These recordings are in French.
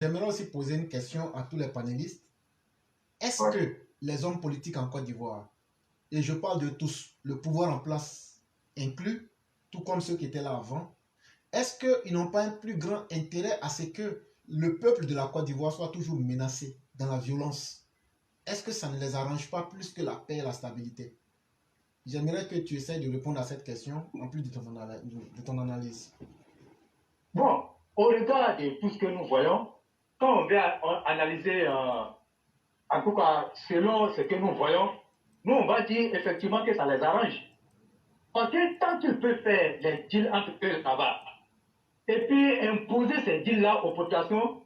J'aimerais aussi poser une question à tous les panélistes. Est-ce Ouais. que les hommes politiques en Côte d'Ivoire, et je parle de tous, le pouvoir en place inclus, tout comme ceux qui étaient là avant, est-ce qu'ils n'ont pas un plus grand intérêt à ce que le peuple de la Côte d'Ivoire soit toujours menacé dans la violence? Est-ce que ça ne les arrange pas plus que la paix et la stabilité? J'aimerais que tu essaies de répondre à cette question en plus de ton analyse. Bon, au regard de tout ce que nous voyons, quand on vient analyser, en tout cas selon ce que nous voyons, nous on va dire effectivement que ça les arrange. Parce que tant qu'ils peuvent faire les deals entre eux là-bas, et puis imposer ces deals-là aux populations,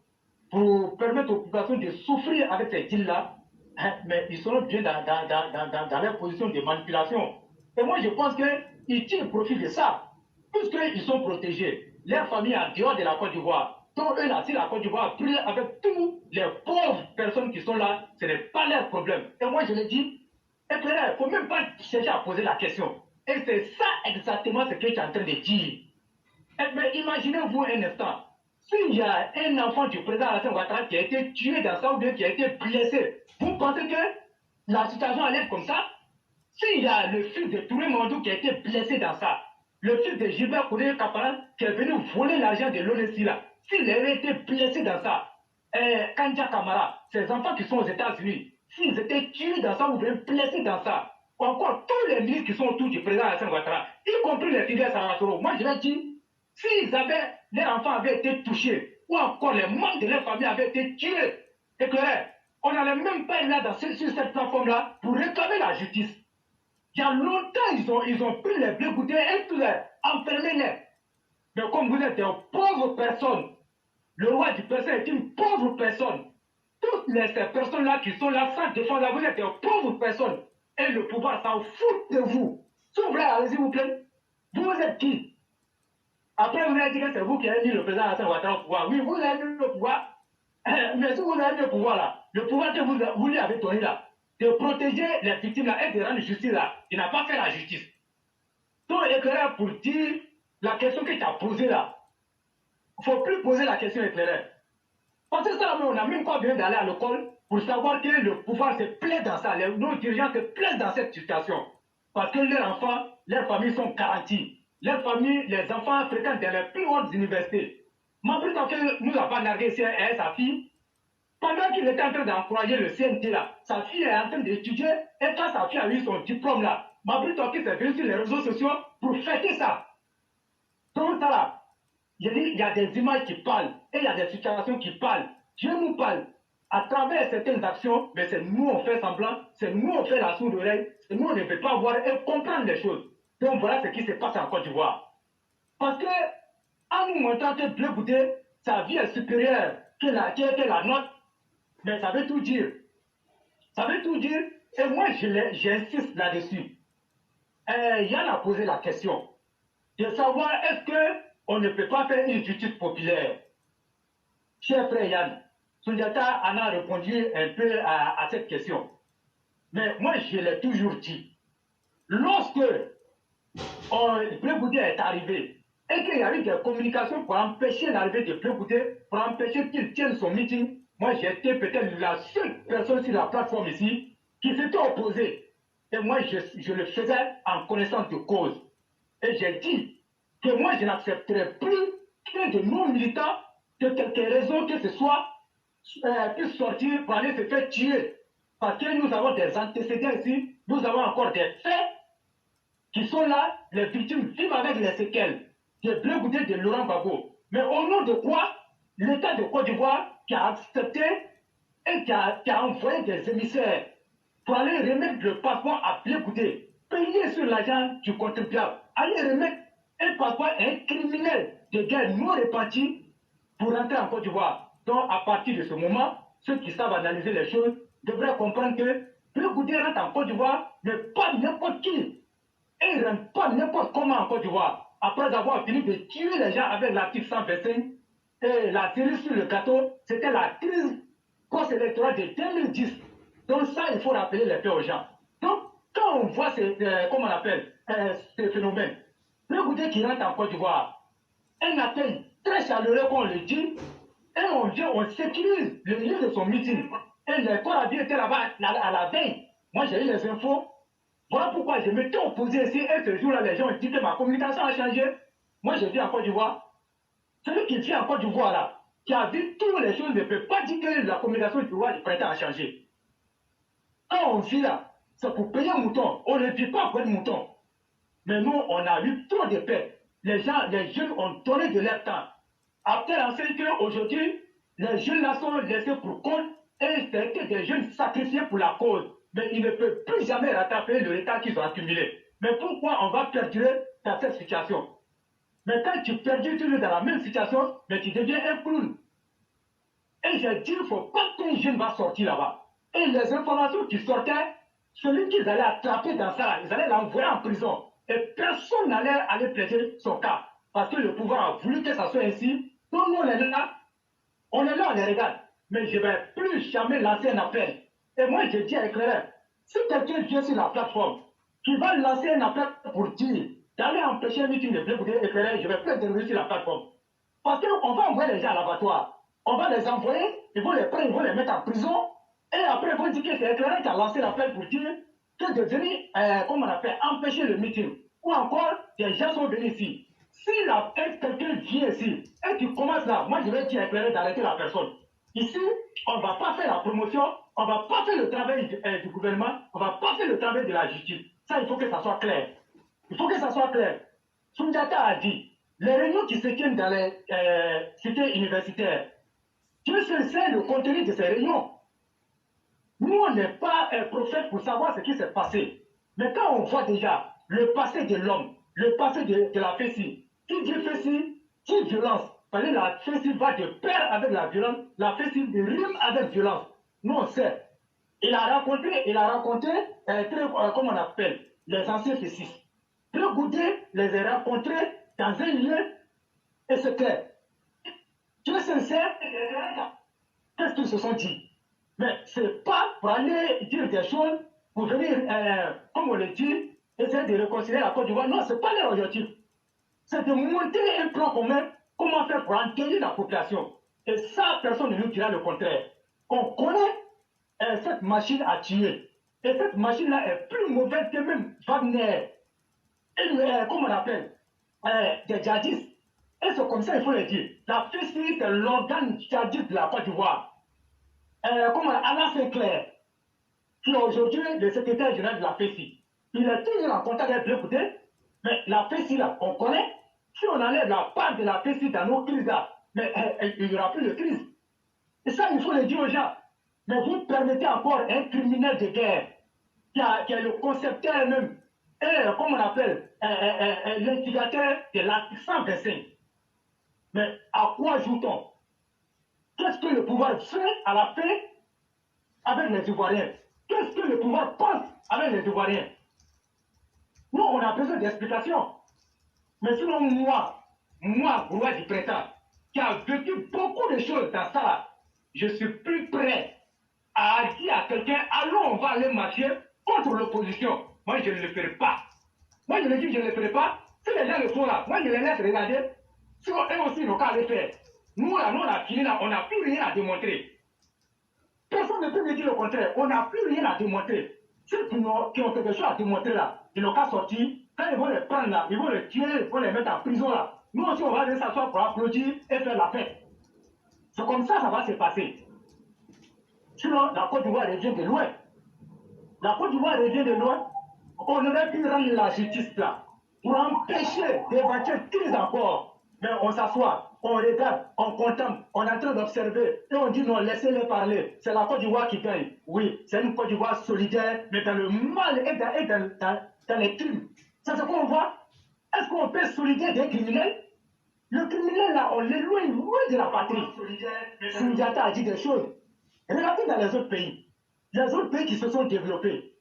pour permettre aux populations de souffrir avec ces deals-là, hein, mais ils seront bien dans leur position de manipulation. Et moi, je pense qu'ils tirent profit de ça, puisqu'ils sont protégés. Leurs familles en dehors de la Côte d'Ivoire. Donc, eux, là, si la Côte d'Ivoire prie avec tous les pauvres personnes qui sont là, ce n'est pas leur problème. Et moi, je le dis, il ne faut même pas chercher à poser la question. Et c'est ça exactement ce que tu es en train de dire. Mais imaginez-vous un instant, s'il y a un enfant du président Alassane Ouattara qui a été tué dans ça ou bien qui a été blessé, vous pensez que la situation allait être comme ça? S'il y a le fils de Touré Mandou qui a été blessé dans ça, le fils de Gilbert Koudé Kapara qui est venu voler l'argent de l'ONESI là, s'il avait été blessé dans ça, Kanja Kamara, ces enfants qui sont aux États-Unis, s'ils étaient tués dans ça ou bien blessés dans ça, ou encore tous les ministres qui sont autour du président Alassane Ouattara, y compris les fidèles Sarasoro, moi je vais dire, s'ils avaient, leurs enfants avaient été touchés, ou encore les membres de leur famille avaient été tués, éclairés, on n'allait même pas être là sur cette plateforme-là pour réclamer la justice. Il y a longtemps, ils ont pris les bleus goûtés et tout les enfermés. Mais comme vous êtes des pauvres personnes, le roi du Perse est une pauvre personne. Toutes ces personnes-là qui sont là sans défense, vous êtes des pauvres personnes. Et le pouvoir s'en fout de vous. S'il vous plaît, allez-y, vous plaît. Vous êtes qui? Après, vous avez dit que c'est vous qui avez mis le président Alassane Ouattara au pouvoir. Oui, vous avez mis le pouvoir. Mais si vous avez mis le pouvoir là, le pouvoir que vous lui avez donné là, de protéger les victimes là et de rendre justice là, il n'a pas fait la justice. Donc, éclaireur, pour dire la question que tu as posée là, il ne faut plus poser la question éclaireur. Parce que ça, on n'a même pas besoin d'aller à l'école pour savoir que le pouvoir se plaît dans ça. Nos dirigeants se plaisent dans cette situation. Parce que leurs enfants, leurs familles sont garanties. Leurs familles, les enfants fréquentent dans les plus hautes universités. Mais plus tard que nous avons nargué sa fille, pendant qu'il était en train d'encourager le CNT là, sa fille est en train d'étudier et quand sa fille a eu son diplôme là, Mabri Toki s'est venu sur les réseaux sociaux pour fêter ça. Donc ça là, il y a des images qui parlent et il y a des situations qui parlent. Dieu nous parle à travers certaines actions, mais c'est nous on fait semblant, c'est nous on fait la sourde oreille, c'est nous on ne peut pas voir et comprendre les choses. Donc voilà ce qui se passe en Côte d'Ivoire. Parce que en nous montrant que Bleu Goudé, sa vie est supérieure que la nôtre, mais ça veut tout dire. Ça veut tout dire. Et moi, j'insiste là-dessus. Yann a posé la question de savoir est-ce qu'on ne peut pas faire une justice populaire. Cher frère Yann, Sundiata en a répondu un peu à cette question. Mais moi, je l'ai toujours dit. Lorsque Bleu Goudé est arrivé et qu'il y a eu des communications pour empêcher l'arrivée de Bleu Goudé, pour empêcher qu'il tienne son meeting, moi, j'étais peut-être la seule personne sur la plateforme ici qui s'était opposée. Et moi, je le faisais en connaissance de cause. Et j'ai dit que moi, je n'accepterai plus que de non-militants, de quelque raison que ce soit, puissent sortir pour aller se faire tuer. Parce que nous avons des antécédents ici, nous avons encore des faits qui sont là, les victimes vivent avec les séquelles de Bleu Goudé de Laurent Gbagbo. Mais au nom de quoi l'État de Côte d'Ivoire qui a accepté et qui a envoyé des émissaires pour aller remettre le passeport à Bleu Goudé, payer sur l'argent du contribuable, aller remettre un passeport à un criminel de guerre non réparti pour rentrer en Côte d'Ivoire. Donc à partir de ce moment, ceux qui savent analyser les choses devraient comprendre que Bleu Goudé rentre en Côte d'Ivoire, mais pas n'importe qui. Et ils ne rentrent pas n'importe comment en Côte d'Ivoire. Après avoir fini de tuer les gens avec l'article 125, et la cerise sur le gâteau, c'était la crise post-électorale de 2010. Donc ça, il faut rappeler les faits aux gens. Donc, quand on voit comment on appelle, ce phénomène, le Goudé qui rentre en Côte d'Ivoire, un accueil très chaleureux, qu'on le dit, Et on vient, on sécurise le lieu de son meeting. Et les corps habillés étaient là-bas à la veille. Moi, j'ai eu les infos. Voilà pourquoi je m'étais opposé ici. Et ce jour-là, les gens ont dit que ma communication a changé. Moi, je vis en Côte d'Ivoire. Celui qui vit en Côte d'Ivoire, là, qui a vu toutes les choses, ne peut pas dire que la communication du pouvoir du printemps a changé. Quand on vit là, c'est pour payer un mouton. On ne vit pas pour un mouton. Mais nous, on a eu trop de paix. Les gens, les jeunes ont donné de leur temps. Après l'enseigne qu'aujourd'hui, les jeunes là sont laissés pour compte et c'était des jeunes sacrifiés pour la cause. Mais ils ne peuvent plus jamais rattraper le retard qu'ils ont accumulé. Mais pourquoi on va perdurer dans cette situation? Mais quand tu perdures toujours dans la même situation, mais tu deviens un clown. Et j'ai dit, il ne faut pas qu'un jeune va sortir là-bas. Et les informations qui sortaient, celui qu'ils allaient attraper dans ça, ils allaient l'envoyer en prison. Et personne n'allait aller plaider son cas. Parce que le pouvoir a voulu que ça soit ainsi. Donc nous, on est là, on les regarde. Mais je ne vais plus jamais lancer un appel. Et moi, je dis à Éclaireur, si quelqu'un vient sur la plateforme, qui va lancer un appel pour dire, d'aller empêcher un meeting de Blé Goudé Éclaireur, je ne vais plus intervenir sur la plateforme. Parce qu'on va envoyer les gens à l'abattoir. On va les envoyer, ils vont les prendre, ils vont les mettre en prison. Et après, ils vont dire que c'est Éclaireur qui a lancé l'appel pour dire que de venir, comment on appelle, empêcher le meeting. Ou encore, des gens sont venus ici. Si quelqu'un vient ici et tu commences là, moi je vais dire à Éclaireur d'arrêter la personne. Ici, on ne va pas faire la promotion, on ne va pas faire le travail du gouvernement, on ne va pas faire le travail de la justice. Ça, il faut que ça soit clair. Il faut que ça soit clair. Soundiata a dit, les réunions qui se tiennent dans les cités universitaires, Dieu seul sait le contenu de ces réunions. Nous, on n'est pas prophète pour savoir ce qui s'est passé. Mais quand on voit déjà le passé de l'homme, le passé de la fessie, qui dit fessie, dit violence. Parce que la fessie va de pair avec la violence, la fessie rime avec violence. Nous, on sait. Il a raconté, comment on appelle, les anciens fessistes. Le Goudé les a rencontrés dans un lieu et c'est clair. Tu es sincère, qu'est-ce qu'ils se sont dit? Mais ce n'est pas pour aller dire des choses, pour venir, comme on le dit, essayer de réconcilier la Côte d'Ivoire. Non, ce n'est pas leur objectif. C'est de monter un plan commun, comment faire pour engager la population. Et ça, personne ne nous dira le contraire. On connaît cette machine à tuer. Et cette machine-là est plus mauvaise que même Wagner. Et comment on appelle des djihadistes. Et c'est comme ça, il faut le dire. La FESI, c'est l'organe djihadiste de la Côte d'Ivoire. Comme Alain Sinclair, qui est aujourd'hui le secrétaire général de la FESI. Il est toujours en contact avec Blé Goudé, mais la FESI, là, on connaît. Si on enlève la part de la FESI dans nos crises, là, mais il n'y aura plus de crise. Et ça, il faut le dire aux gens. Mais vous permettez encore un criminel de guerre, qui est le concepteur même, et comme on appelle, l'instigateur de l'article 125. Mais à quoi joue-t-on? Qu'est-ce que le pouvoir fait à la paix avec les Ivoiriens? Qu'est-ce que le pouvoir pense avec les Ivoiriens? Nous, on a besoin d'explications. Mais sinon, moi, Goulois du Printemps, qui a vécu beaucoup de choses dans ça, je suis plus prêt à dire à quelqu'un, allons, on va aller marcher contre l'opposition. Moi, je ne le ferai pas. Moi, je le dis, je ne le ferai pas. Si les gens le font là, moi, je les laisse regarder. Si eux aussi, ils n'ont qu'à le faire. Nous, là, on a fini là, on n'a plus rien à démontrer. Personne ne peut me dire le contraire. On n'a plus rien à démontrer. Ceux qui ont quelque chose à démontrer là, ils n'ont qu'à sortir. Quand ils vont les prendre là, ils vont les tuer, ils vont les mettre en prison là. Nous aussi, on va aller s'asseoir pour applaudir et faire la paix. C'est comme ça va se passer. Sinon, la Côte d'Ivoire revient de loin. La Côte d'Ivoire revient de loin. On aurait pu rendre la justice là pour empêcher d'éventuelles crises encore. Mais on s'assoit, on regarde, on contemple, on est en train d'observer et on dit non, laissez-les parler. C'est la Côte d'Ivoire qui gagne. Oui, c'est une Côte d'Ivoire solidaire, mais dans le mal et dans les crimes. C'est ce qu'on voit. Est-ce qu'on peut solidaire des criminels? Le criminel là, on l'éloigne loin de la patrie. Soundiata a dit des choses. Regardez dans les autres pays. Les autres pays qui se sont développés.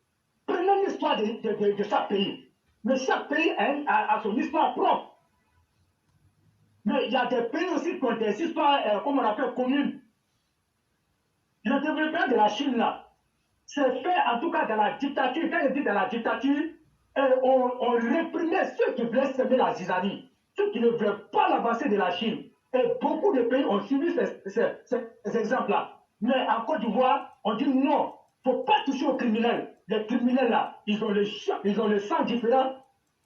Prenez l'histoire de chaque pays. Mais chaque pays a son histoire propre. Mais il y a des pays aussi qui ont des histoires, comme on appelle, communes. Le développement de la Chine, là, c'est fait en tout cas dans la dictature. Quand je dis dans la dictature, on réprimait ceux qui voulaient semer la zizanie, ceux qui ne voulaient pas l'avancée de la Chine. Et beaucoup de pays ont suivi ces exemples-là. Mais en Côte d'Ivoire, on dit non, il ne faut pas toucher aux criminels. Les criminels, là, ils ont le sang différent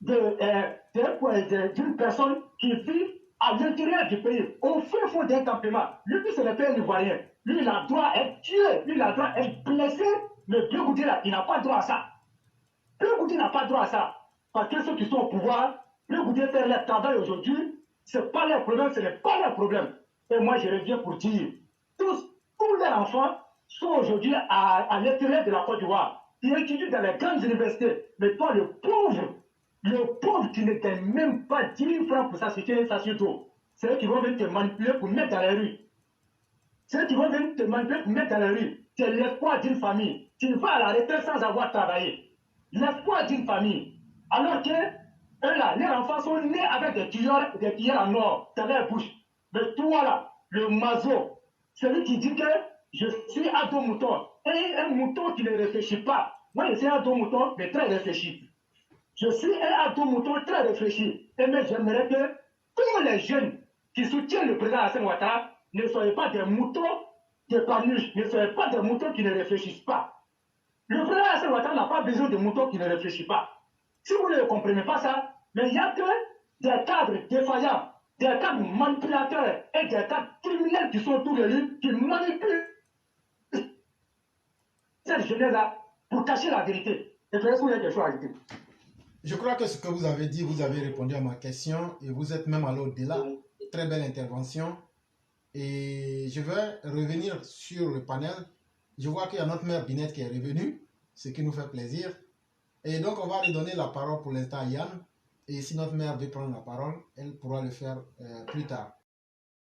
d'une personne qui vit à l'intérieur du pays, au fin fond d'un campement. Lui, c'est le pays ivoirien. Lui, il a droit à être tué, lui, il a droit à être blessé. Mais Blé Goudé, là, il n'a pas droit à ça. Blé Goudé n'a pas droit à ça. Parce que ceux qui sont au pouvoir, Blé Goudé fait leur travail aujourd'hui, ce n'est pas leur problème, ce n'est pas leur problème. Et moi, je reviens pour dire, tous leurs enfants sont aujourd'hui à l'intérieur de la Côte d'Ivoire. Ils étudient dans les grandes universités. Mais toi, le pauvre qui ne gagne même pas 10 000 francs pour s'acheter une sachet d'eau, c'est eux qui vont venir te manipuler pour mettre dans la rue. C'est eux qui vont venir te manipuler pour mettre dans la rue. C'est l'espoir d'une famille. Tu vas à la retraite sans avoir travaillé. L'espoir d'une famille. Alors que eux là, leurs enfants sont nés avec des cuillères en or dans leur bouche. Mais toi là, le mazo, celui qui dit que je suis un dos mouton, et un mouton qui ne réfléchit pas. Moi, je suis un dos mouton, mais très réfléchi. Je suis un ado mouton très réfléchi. Et mais j'aimerais que tous les jeunes qui soutiennent le président Hassan Ouattara ne soient pas des moutons de parnuche, ne soient pas des moutons qui ne réfléchissent pas. Le président Hassan Ouattara n'a pas besoin de moutons qui ne réfléchissent pas. Si vous ne comprenez pas ça, mais il n'y a que des cadres défaillants, des cadres manipulateurs et des cadres criminels qui sont autour de lui, qui manipulent cette jeunesse-là pour cacher la vérité. Et puis, est-ce qu'il y a quelque chose à ajouter? Je crois que ce que vous avez dit, vous avez répondu à ma question et vous êtes même allé au-delà. Très belle intervention. Et je vais revenir sur le panel. Je vois qu'il y a notre mère Binette qui est revenue, ce qui nous fait plaisir. Et donc, on va lui donner la parole pour l'instant à Yann. Et si notre mère veut prendre la parole, elle pourra le faire plus tard.